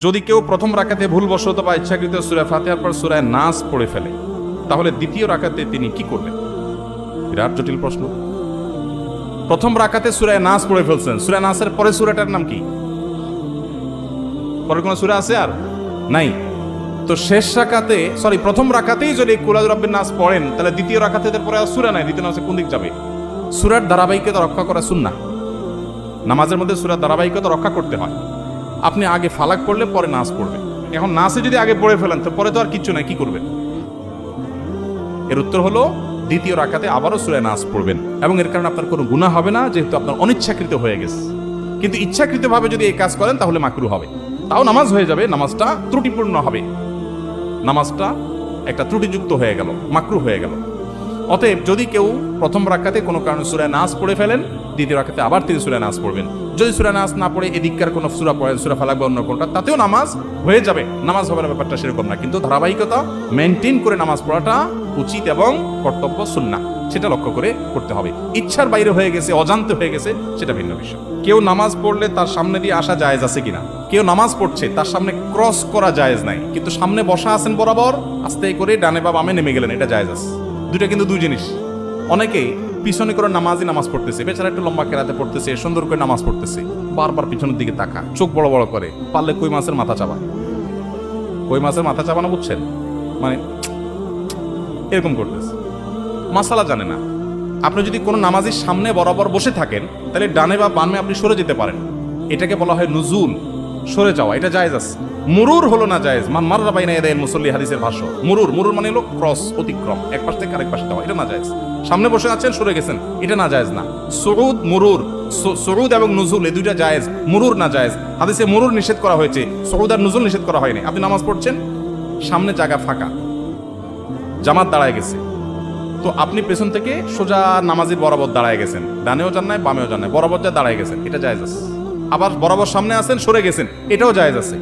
যদি কেউ প্রথম রাকাতে ভুলবশত বা ইচ্ছাকৃত সূরা ফাতিহার পর সূরা নাস পড়ে ফেলে, তাহলে দ্বিতীয় রাকাতে তিনি কি করবেন? বিরাট জটিল প্রশ্ন। প্রথম রাকাতে সূরা নাস পড়ে ফেলছেন, সূরা নাসের পরে সূরাটার নাম কি? পরে কোন সূরা আছে আর নাই? তো শেষ রাকাতে প্রথম রাকাতেই যদি কুল আউযু বিরাব্বিন নাস পড়েন, তাহলে দ্বিতীয় রাকাতে পরে আর সূরা নাই, দ্বিতীয় নাসে কোন দিক যাবে? সূরার ধারাবাহিকতা রক্ষা করা সুন্নাহ। নামাজের মধ্যে সূরার ধারাবাহিকতা রক্ষা করতে হয়। আপনি আগে ফালাক পড়লে পরে নাস পড়বেন। এখন নাসে যদি আগে পড়ে ফেলেন তো পরে তো আর কিচ্ছু নাই, কি করবেন? এর উত্তর হলো দ্বিতীয় রাকাতে আবারও সূরা নাস পড়বেন, এবং এর কারণে আপনার কোনো গুনাহ হবে না, যেহেতু আপনার অনিচ্ছাকৃত হয়ে গেছে। কিন্তু ইচ্ছাকৃতভাবে যদি এই কাজ করেন তাহলে মাকরুহ হবে। তাও নামাজ হয়ে যাবে, নামাজটা ত্রুটিপূর্ণ হবে, নামাজটা একটা ত্রুটিযুক্ত হয়ে গেল, মাকরুহ হয়ে গেল। অতএব যদি কেউ প্রথম রাকাতে কোনো কারণে সূরা নাস পড়ে ফেলেন, দ্বিতীয় রাকাতে আবার তিনি সূরা নাস পড়বেন। যদি সূরা নাস না পড়ে এদিককার কোনো সূরা পড়েন, সূরা ফালাক বা অন্য কোনটা, তাতেও নামাজ হয়ে যাবে, নামাজ হবে না, ব্যাপারটা সেরকম না। কিন্তু ধারাবাহিকতা মেনটেন করে নামাজ পড়াটা উচিত এবং কর্তব্য, সুন্নাহ, সেটা লক্ষ্য করে করতে হবে। ইচ্ছার বাইরে হয়ে গেছে, অজান্তে হয়ে গেছে, সেটা ভিন্ন বিষয়। কেউ নামাজ পড়লে তার সামনে দিয়ে আসা জায়েজ আছে কিনা? কেউ নামাজ পড়ছে, তার সামনে ক্রস করা জায়েজ নাই, কিন্তু সামনে বসা আছেন বরাবর, আস্তে করে ডানে বা বামে নেমে গেলেন, এটা জায়েজ আছে। দুইটা কিন্তু দুই জিনিস। অনেকেই পিছনে করে নামাজ পড়তেছে, বেচারা একটু লম্বা কেরাতে পড়তেছে, সুন্দর করে নামাজ পড়তেছে, বারবার পিছনের দিকে তাকা, চোখ বড় বড় করে, পারলে কই মাছের মাথা চাবায়। কই মাছের মাথা চাবানো বুঝছেন? মানে এরকম করতেছে, মাসালা জানে না। আপনি যদি কোনো নামাজের সামনে বরাবর বসে থাকেন, তাহলে ডানে বা বামে আপনি সরে যেতে পারেন। এটাকে বলা হয় নুজুল, সরে যাওয়া, এটা জায়েজ আছে। মুরুর হলো না জায়েজ। মান মাররা বাইনা ইয়াদাইল মুসাল্লি, হাদিসের ভাষ্য। মুরুর মানে হলো ক্রস, অতিক্রম, এক পাশ থেকে আরেক পাশে যাওয়া, এটা না জায়েজ। সামনে বসে আছেন, সরে গেছেন, এটা না জায়েজ না। সুউদ, মুরুর, সুউদ এবং নুজুল এই দুইটা জায়েজ, মুরুর না জায়েজ। হাদিসে মুরুর নিষেধ করা হয়েছে, সুউদ আর নুজুল নিষেধ করা হয়নি। আপনি নামাজ পড়ছেন, সামনে জায়গা ফাঁকা, জামাত দাঁড়ায় গেছে, তো আপনি পেছন থেকে সোজা নামাজের বরাবর দাঁড়ায় গেছেন, ডানেও যান নাই বামেও যান নাই, বরাবর যা দাঁড়ায় গেছেন, এটা জায়েজ আছে। আবার বরাবর সামনে আছেন, সরে গেছেন, এটাও জায়েজ আছে।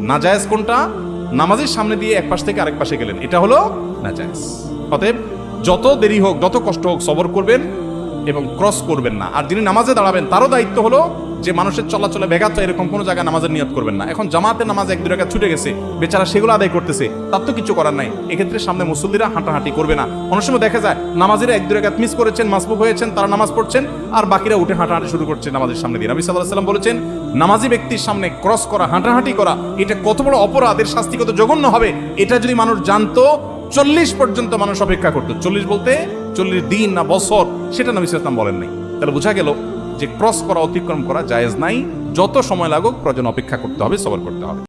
না জায়েজ কোনটা? নামাজের সামনে দিয়ে এক পাশ থেকে আরেক পাশে গেলেন, এটা হলো না জায়েজ। অতএব যত দেরি হোক, যত কষ্ট হোক, সবর করবেন এবং ক্রস করবেন না। আর যিনি নামাজে দাঁড়াবেন, তারও দায়িত্ব হলো যে মানুষের চলাচলে ব্যাঘাত হয় এরকম কোনো জায়গায় নামাজের নিয়ত করবেন না। এখন জামাতে নামাজ এক দুই রাকাত ছুটে গেছে, বেচারা সেগুলো আদায় করতেছে, তার তো কিছু করার নাই। এক্ষেত্রে সামনে মুসল্লিরা হাঁটাহাঁটি করবে না। অনেক সময় দেখা যায় নামাজিরা এক দুই রাকাত মিস করেছেন, মাসবুক হয়েছেন, তারা নামাজ পড়ছেন, আর বাকিরা উঠে হাঁটাহাঁটি শুরু করছে নামাজের সামনে দিয়ে। নবী সাল্লাল্লাহু আলাইহি ওয়াসাল্লাম বলেছেন, নামাজি ব্যক্তির সামনে ক্রস করা, হাঁটাহাঁটি করা, এটা কত বড় অপরাধ, এর শাস্তি কত জঘন্য হবে, এটা যদি মানুষ জানতো, 40 পর্যন্ত মানুষ অপেক্ষা করতো। 40 বলতে 40 দিন না বছর, সেটা নবী সাল্লাল্লাহু আলাইহি ওয়াসাল্লাম বলেন নাই। তাহলে বোঝা গেল যে ক্রস করা, অতিক্রম করা জায়েজ নাই। যত সময় লাগুক প্রয়োজন অপেক্ষা করতে হবে, সবর করতে হবে।